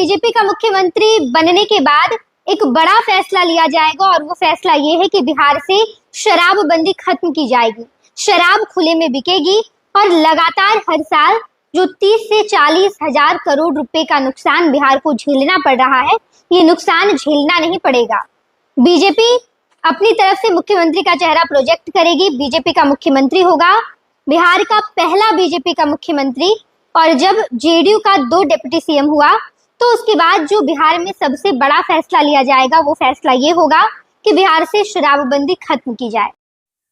BJP का मुख्यमंत्री बनने के बाद एक बड़ा फैसला लिया जाएगा और वो फैसला ये है कि बिहार से शराबबंदी खत्म की जाएगी। शराब खुले में बिकेगी और लगातार हर साल जो 30 से 40 हजार करोड़ रुपए का नुकसान बिहार को झेलना पड़ रहा है, ये नुकसान झेलना नहीं पड़ेगा। बीजेपी अपनी तरफ से मुख्यमंत्री का चेहरा प्रोजेक्ट करेगी। बीजेपी का मुख्यमंत्री होगा, बिहार का पहला बीजेपी का मुख्यमंत्री। और जब जेडीयू का 2 डिप्टी सीएम हुआ तो उसके बाद जो बिहार में सबसे बड़ा फैसला लिया जाएगा वो फैसला ये होगा कि बिहार से शराबबंदी खत्म की जाए।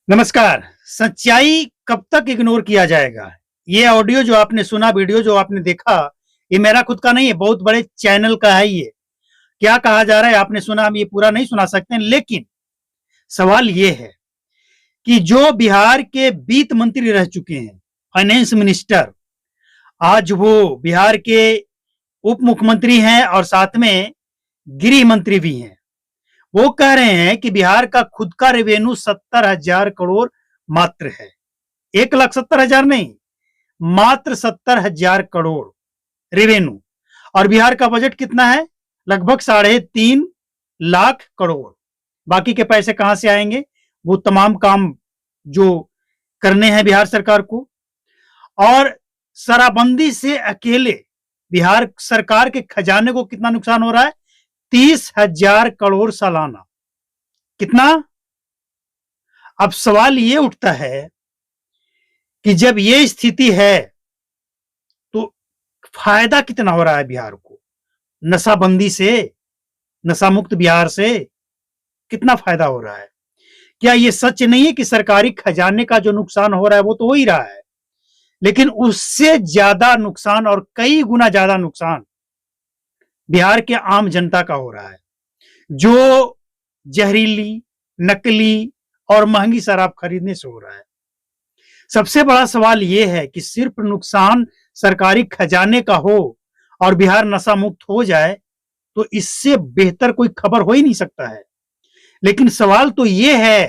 नमस्कार। सच्चाई कब तक इग्नोर किया जाएगा? ये ऑडियो जो आपने सुना, वीडियो जो आपने देखा, ये मेरा खुद का नहीं है, बहुत बड़े चैनल का है। ये क्या कहा जा रहा है आपने सुना, हम ये पूरा नहीं सुना सकते, लेकिन सवाल ये है कि जो बिहार के वित्त मंत्री रह चुके हैं, फाइनेंस मिनिस्टर, आज वो बिहार के उप मुख्यमंत्री हैं और साथ में गृह मंत्री भी हैं। वो कह रहे हैं कि बिहार का खुद का रेवेन्यू 70,000 करोड़ मात्र है। 1,70,000 नहीं, मात्र 70,000 करोड़ रेवेन्यू। और बिहार का बजट कितना है? लगभग 3.5 लाख करोड़। बाकी के पैसे कहां से आएंगे? वो तमाम काम जो करने हैं बिहार सरकार को। और शराबबंदी से अकेले बिहार सरकार के खजाने को कितना नुकसान हो रहा है? 30,000 करोड़ सालाना। कितना? अब सवाल ये उठता है कि जब ये स्थिति है तो फायदा कितना हो रहा है बिहार को? नशाबंदी से, नशा मुक्त बिहार से कितना फायदा हो रहा है? क्या ये सच नहीं है कि सरकारी खजाने का जो नुकसान हो रहा है वो तो हो ही रहा है, लेकिन उससे ज्यादा नुकसान और कई गुना ज्यादा नुकसान बिहार के आम जनता का हो रहा है, जो जहरीली, नकली और महंगी शराब खरीदने से हो रहा है। सबसे बड़ा सवाल यह है कि सिर्फ नुकसान सरकारी खजाने का हो और बिहार नशा मुक्त हो जाए तो इससे बेहतर कोई खबर हो ही नहीं सकता है। लेकिन सवाल तो यह है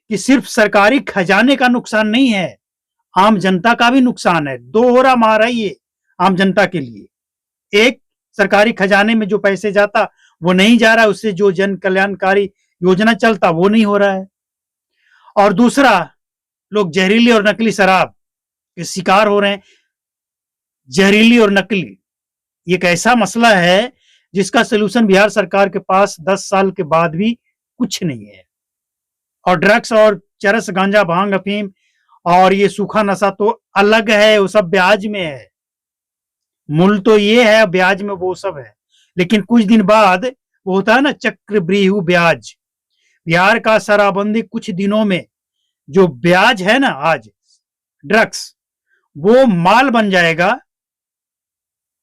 कि सिर्फ सरकारी खजाने का नुकसान नहीं है, आम जनता का भी नुकसान है। दोहरा मार है ये आम जनता के लिए। एक, सरकारी खजाने में जो पैसे जाता वो नहीं जा रहा है, उससे जो जन कल्याणकारी योजना चलता वो नहीं हो रहा है। और दूसरा, लोग जहरीली और नकली शराब के शिकार हो रहे हैं। जहरीली और नकली ये एक ऐसा मसला है जिसका सलूशन बिहार सरकार के पास 10 साल के बाद भी कुछ नहीं है। और ड्रग्स और चरस, गांजा, भांग, अफीम और ये सूखा नशा तो अलग है, वो सब ब्याज में है। मूल तो ये है, ब्याज में वो सब है। लेकिन कुछ दिन बाद वो होता है ना चक्रवृद्धि ब्याज। बिहार का शराबबंदी कुछ दिनों में जो ब्याज है ना, आज ड्रग्स, वो माल बन जाएगा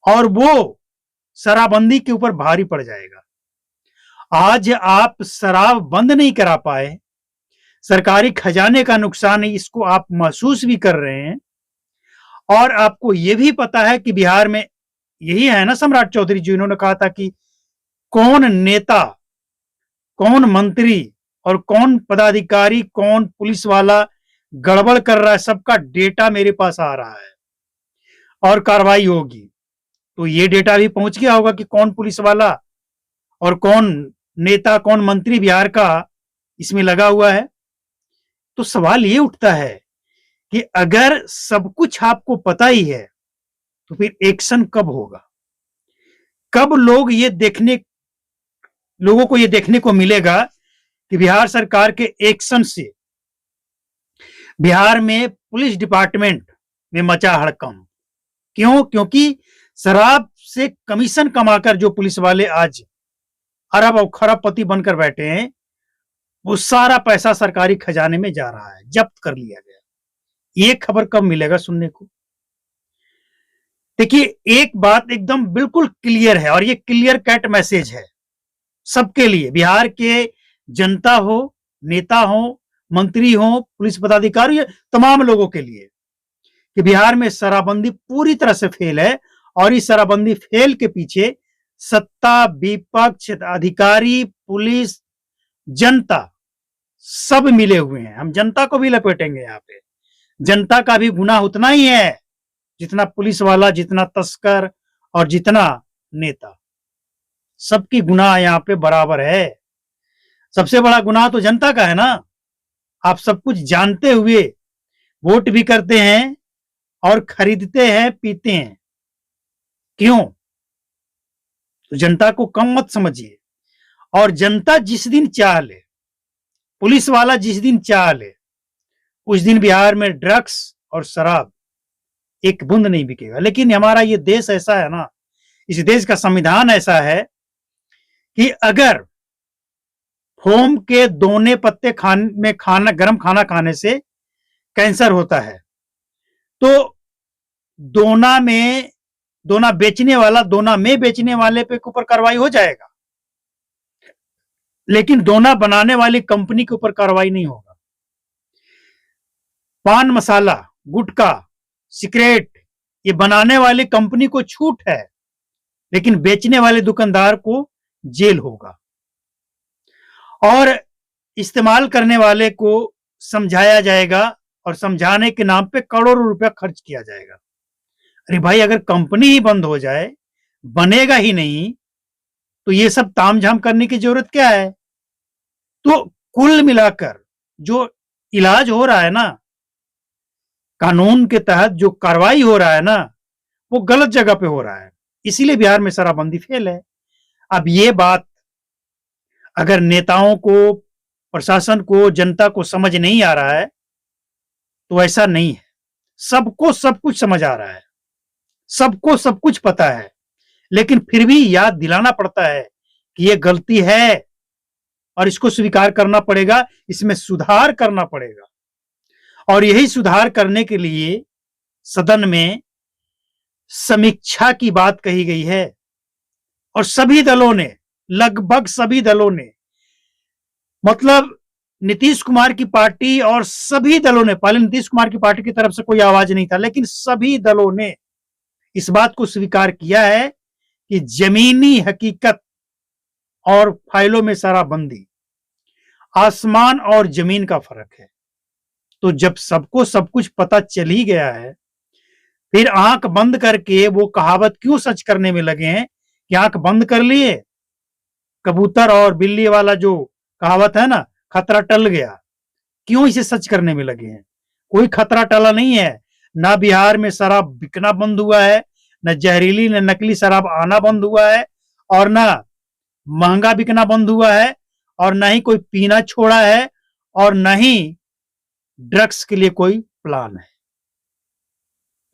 और वो शराबबंदी के ऊपर भारी पड़ जाएगा। आज आप शराब बंद नहीं करा पाए, सरकारी खजाने का नुकसान है, इसको आप महसूस भी कर रहे हैं। और आपको यह भी पता है कि बिहार में यही है ना सम्राट चौधरी जी, इन्होंने कहा था कि कौन नेता, कौन मंत्री और कौन पदाधिकारी, कौन पुलिस वाला गड़बड़ कर रहा है, सबका डेटा मेरे पास आ रहा है और कार्रवाई होगी। तो ये डेटा भी पहुंच गया होगा कि कौन पुलिस वाला और कौन नेता, कौन मंत्री बिहार का इसमें लगा हुआ है। तो सवाल ये उठता है कि अगर सब कुछ आपको पता ही है तो फिर एक्शन कब होगा? कब लोगों को ये देखने को मिलेगा कि बिहार सरकार के एक्शन से बिहार में पुलिस डिपार्टमेंट में मचा हड़कंप? क्यों? क्योंकि शराब से कमीशन कमाकर जो पुलिस वाले आज अरब और खरबपति बनकर बैठे हैं, वो सारा पैसा सरकारी खजाने में जा रहा है, जब्त कर लिया गया। ये खबर कब मिलेगा सुनने को? देखिए, एक बात एकदम बिल्कुल क्लियर है और ये क्लियर कट मैसेज है सबके लिए, बिहार के जनता हो, नेता हो, मंत्री हो, पुलिस पदाधिकारी, तमाम लोगों के लिए, कि बिहार में शराबबंदी पूरी तरह से फेल है। और इस शराबबंदी फेल के पीछे सत्ता, विपक्ष, अधिकारी, पुलिस, जनता सब मिले हुए हैं। हम जनता को भी लपेटेंगे यहाँ पे। जनता का भी गुनाह उतना ही है जितना पुलिस वाला, जितना तस्कर और जितना नेता। सबकी गुनाह यहाँ पे बराबर है। सबसे बड़ा गुनाह तो जनता का है ना। आप सब कुछ जानते हुए वोट भी करते हैं और खरीदते हैं, पीते हैं। क्यों? तो जनता को कम मत समझिए। और जनता जिस दिन चाह ले, पुलिस वाला जिस दिन चाह ले, उस दिन बिहार में ड्रग्स और शराब एक बूंद नहीं बिकेगा। लेकिन हमारा ये देश ऐसा है ना, इस देश का संविधान ऐसा है कि अगर फोम के दोने पत्ते गरम खाना खाने से कैंसर होता है, तो दोना बेचने वाले पे ऊपर कार्रवाई हो जाएगा, लेकिन दोना बनाने वाली कंपनी के ऊपर कार्रवाई नहीं होगा। पान मसाला, गुटखा, सिगरेट ये बनाने वाली कंपनी को छूट है, लेकिन बेचने वाले दुकानदार को जेल होगा। और इस्तेमाल करने वाले को समझाया जाएगा और समझाने के नाम पे करोड़ों रुपया खर्च किया जाएगा। अरे भाई, अगर कंपनी ही बंद हो जाए, बनेगा ही नहीं, तो ये सब तामझाम करने की जरूरत क्या है? तो कुल मिलाकर जो इलाज हो रहा है ना, कानून के तहत जो कार्रवाई हो रहा है ना, वो गलत जगह पे हो रहा है। इसीलिए बिहार में शराबबंदी फेल है। अब ये बात अगर नेताओं को, प्रशासन को, जनता को समझ नहीं आ रहा है, तो ऐसा नहीं है। सबको सब कुछ समझ आ रहा है, सबको सब कुछ पता है, लेकिन फिर भी याद दिलाना पड़ता है कि ये गलती है और इसको स्वीकार करना पड़ेगा, इसमें सुधार करना पड़ेगा। और यही सुधार करने के लिए सदन में समीक्षा की बात कही गई है और सभी दलों ने, लगभग सभी दलों ने, मतलब नीतीश कुमार की पार्टी और सभी दलों ने, पहले नीतीश कुमार की पार्टी की तरफ से कोई आवाज नहीं था, लेकिन सभी दलों ने इस बात को स्वीकार किया है कि जमीनी हकीकत और फाइलों में शराबबंदी आसमान और जमीन का फर्क है। तो जब सबको सब कुछ पता चल ही गया है, फिर आंख बंद करके वो कहावत क्यों सच करने में लगे हैं कि आंख बंद कर लिए, कबूतर और बिल्ली वाला जो कहावत है ना, खतरा टल गया, क्यों इसे सच करने में लगे हैं? कोई खतरा टला नहीं है। ना बिहार में शराब बिकना बंद हुआ है, न जहरीली न नकली शराब आना बंद हुआ है, और ना महंगा बिकना बंद हुआ है, और न ही कोई पीना छोड़ा है, और न ही ड्रग्स के लिए कोई प्लान है।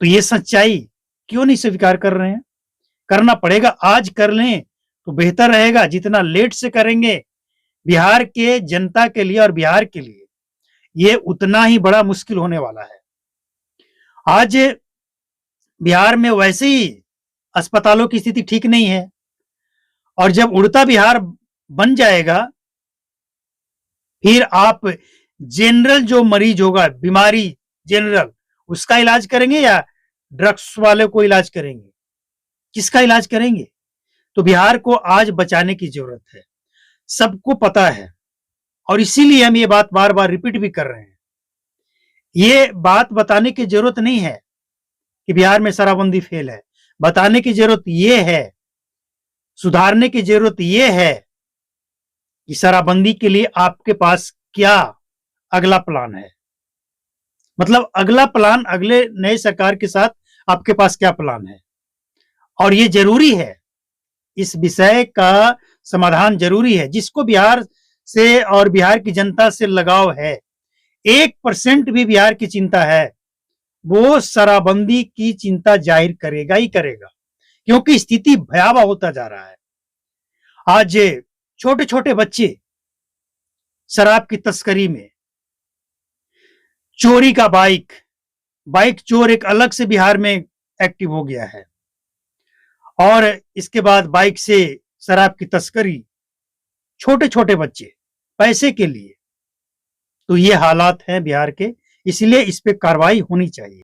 तो ये सच्चाई क्यों नहीं स्वीकार कर रहे हैं? करना पड़ेगा, आज कर लें तो बेहतर रहेगा। जितना लेट से करेंगे, बिहार के जनता के लिए और बिहार के लिए ये उतना ही बड़ा मुश्किल होने वाला है। आज बिहार में वैसे ही अस्पतालों की स्थिति ठीक नहीं है, और जब उड़ता बिहार बन जाएगा, फिर आप जनरल जो मरीज होगा, बीमारी जनरल, उसका इलाज करेंगे या ड्रग्स वाले को इलाज करेंगे? किसका इलाज करेंगे? तो बिहार को आज बचाने की जरूरत है, सबको पता है, और इसीलिए हम ये बात बार बार रिपीट भी कर रहे हैं। ये बात बताने की जरूरत नहीं है कि बिहार में शराबबंदी फेल है, बताने की जरूरत ये है, सुधारने की जरूरत ये है कि शराबबंदी के लिए आपके पास क्या अगला प्लान है। मतलब अगला प्लान, अगले नए सरकार के साथ आपके पास क्या प्लान है। और ये जरूरी है, इस विषय का समाधान जरूरी है। जिसको बिहार से और बिहार की जनता से लगाव है, 1% भी बिहार की चिंता है, वो शराबबंदी की चिंता जाहिर करेगा ही करेगा, क्योंकि स्थिति भयावह होता जा रहा है। आज छोटे छोटे बच्चे शराब की तस्करी में, चोरी का बाइक चोर एक अलग से बिहार में एक्टिव हो गया है, और इसके बाद बाइक से शराब की तस्करी, छोटे छोटे बच्चे पैसे के लिए। तो ये हालात हैं बिहार के, इसलिए इस पे कार्रवाई होनी चाहिए।